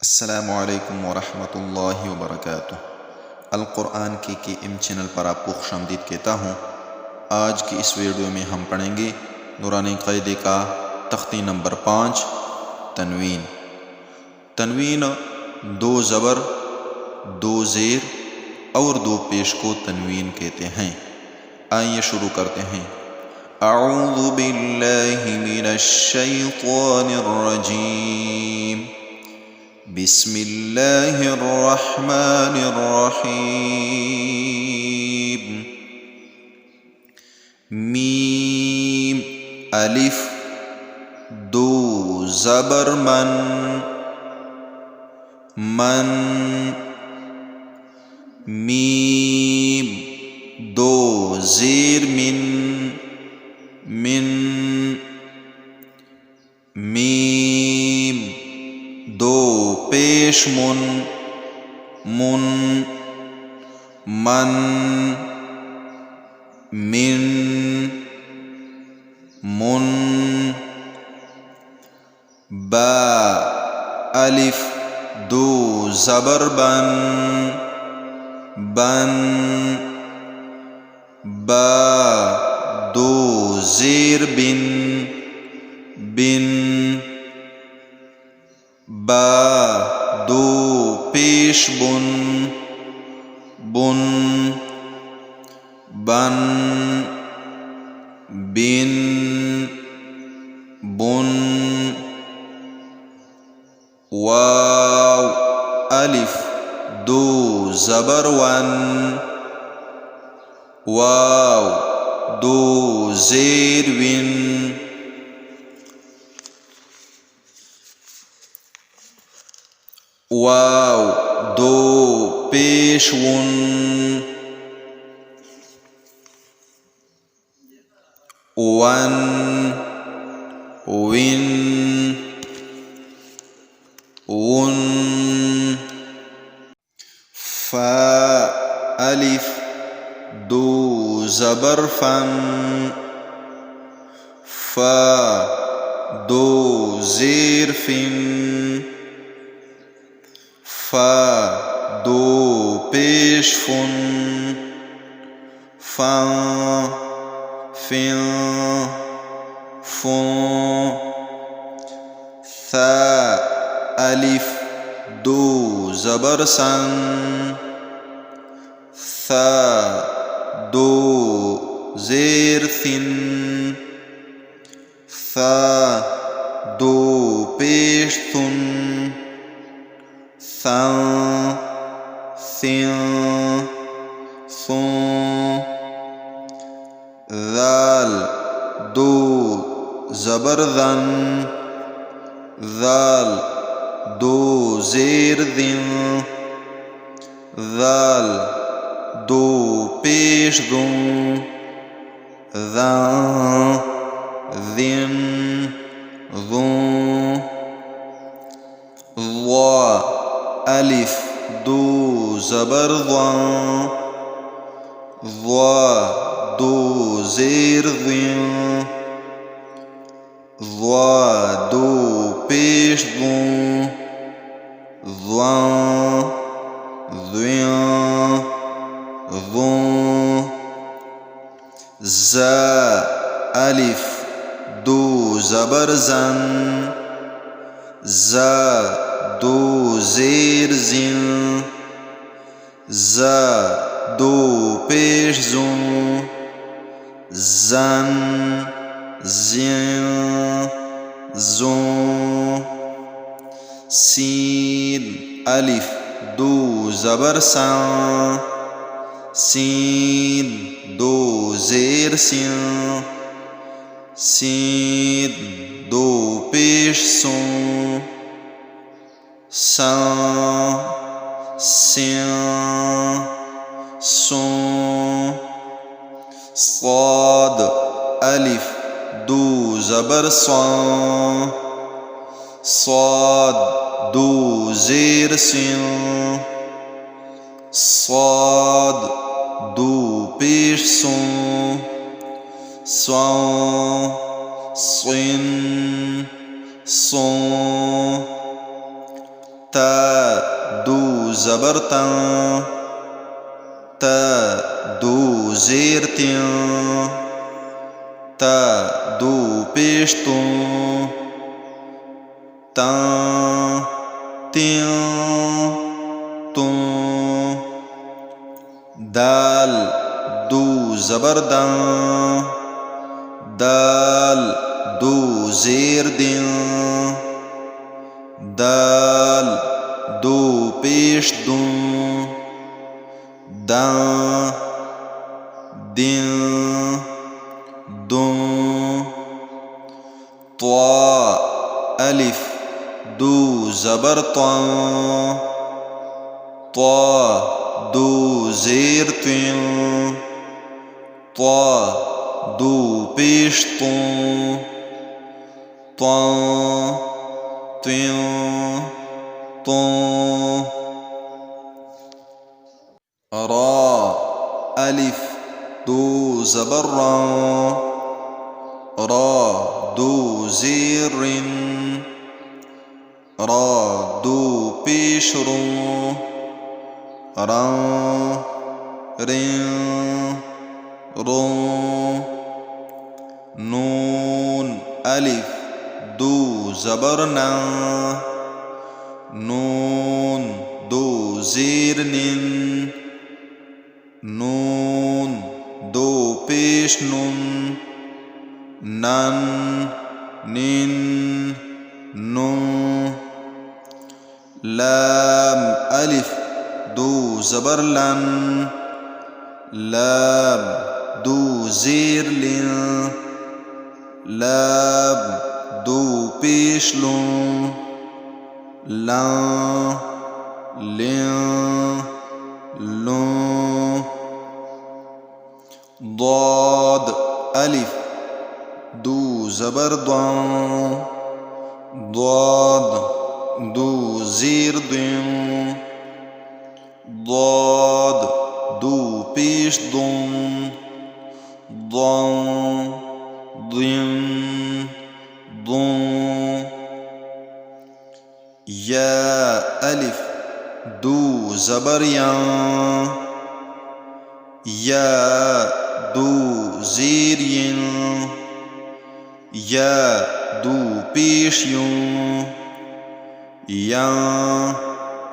अस्सलामु अलैकुम वरहमतुल्लाहि वबरकातुह। अल कुरान के एम चैनल पर आपको खुशामदीद कहता हूँ। आज की इस वीडियो में हम पढ़ेंगे नूरानी क़ायदे का तख्ती नंबर 5 तनवीन। तनवीन दो ज़बर, दो ज़ेर और दो पेश को तनवीन कहते हैं। आइए शुरू करते हैं। अऊज़ु बिल्लाहि मिनश शैतानिर रजीम। बिस्मिल्लाहिर रहमानिर रहीम। मीम अलिफ दो ज़बर मन, मन। मीम दो ज़ेर मिन, मिन। मीम दो पेश मुन, मुन। मन मिन, मुन। बा अलिफ दो ज़बर बन, बन। बा दो ज़ेर बिन, बिन। बा दो पेश बुन, बुन। बन बिन, बुन। वाव अलिफ दो ज़बर वन, वाव दो ज़ेर विन। वाव दो पेश वुन, वन। विन, वुन। फा अलिफ दो ज़बर फन, फा दो ज़ेर फिन। फा दो पेश फुन, फं। फिन, फुन। था अलिफ दो ज़बर सन, था दो ज़ेर थिन। था दो पेश थुन, थं। थिन, थुन। ज़ाल दो ज़बर ज़न, ज़ाल दो ज़ेर ज़िन। ज़ाल दो पेश ज़ुन, ज़ं। ज़िन, ज़ुन। ज़ा अलिफ दो ज़बर ज़ं, ज़ा दो ज़ेर ज़िन। ज़ा दो पेश ज़ुन, ज़ं। ज़िन, ज़ुन। ज़ा अलिफ दो ज़बर ज़न, ज़ा दो ज़ेर ज़िन। ज़ा दो पेश ज़ुन, ज़न। ज़िन, ज़ुन। सीन अलिफ दो ज़बर सन, सीन दो ज़ेर सिन। सीन दो पेश सुन, सन। सिन, सुन। साद अलिफ दो ज़बर सन, साद दो ज़ेर सिन। साद दो पेश सुन, सं। सिन, सुन। تا دو زبر تا تا دو زیر تین تا دو پیش تو تا تین تو دال دو زبر دا دال دو زیر دین دال دو پیش دو دا دین دو طا الف دو زبر طا طا دو زیر توین طا دو پیش تو طا توین تو را الف دو زبر را را دو زیر را دو پیش رو را رین رو نون الف دو زبر نا نون دو زیر نین نون دو پیش نون نن نین نو لام الف دو زبر لن لام دو زیر لن لام دو پیش لون لن لن لون ضاد الف دو زبر ضاد ضاد دو زیر دین ضاد دو پیش دون ضاد ضین ضون یا الف دو زبر یا یا دو زیر ین یا دو پیش یون یا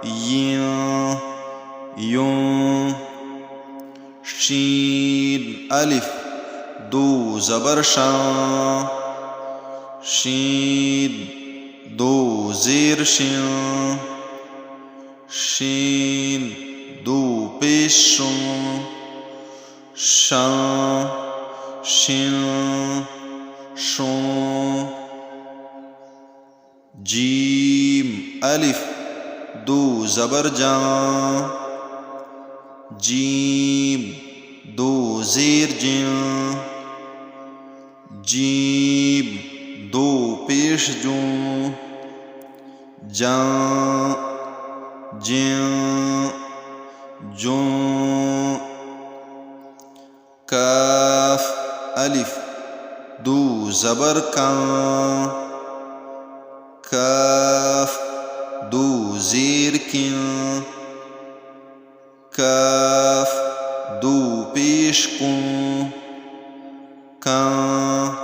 ین یون شین الف دو زبر شان شین دو زیر شین شین دو پیش شون شان شین شون جیم الف دو زبر جان جیم دو زیر جیم جیم دو پیش جون جان جیم جون کاف الف دو زبر کان کاف دو زیر کن کاف دو پیش کن کان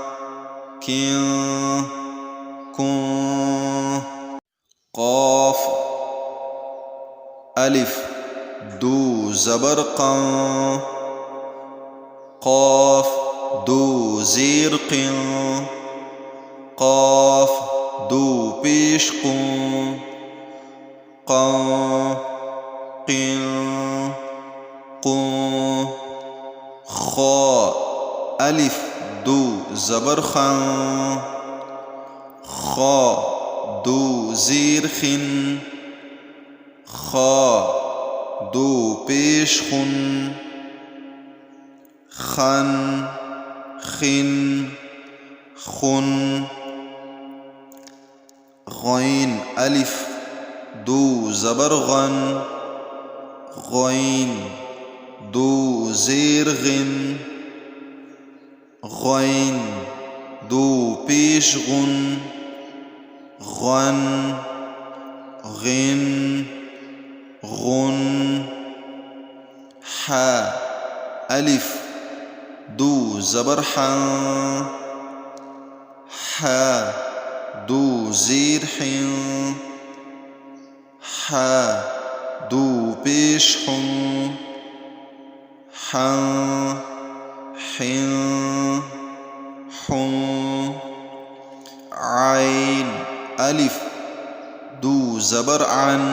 کن کن قاف الف دو زبر قان قاف دو زیر قن قاف دو پیش قن قان قن قن خا الف دو زبر خان خا دو زیر خن خا دو پیش خن خن خن خن غين ألف دو زبر غن غين دو زیر غن غين دو پیش غن غن غن غن حا ألف دو زبر حا حا دو زیر حن حا دو پیش حن حن حن حن عين ألف دو زبر عن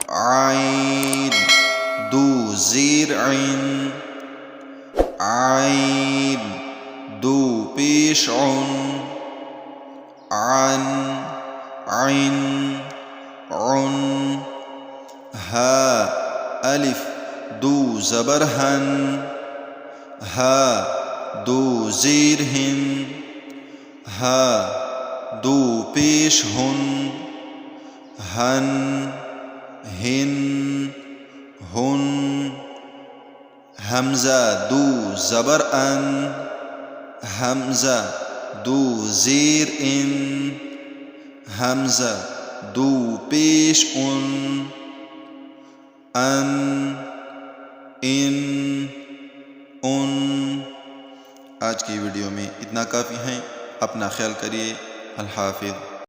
عين دو زیر عن عين دو پیش عن عن عن عن ها ألف دو زبر هن ها دو زیر هن ها دو پیش هن هن هن هن همزة دو زبر ان همزة دو زیر ان همزة دو پیش ان ان आज की वीडियो में इतना काफ़ी है। अपना ख्याल करिए। अल्लाह हाफिज़।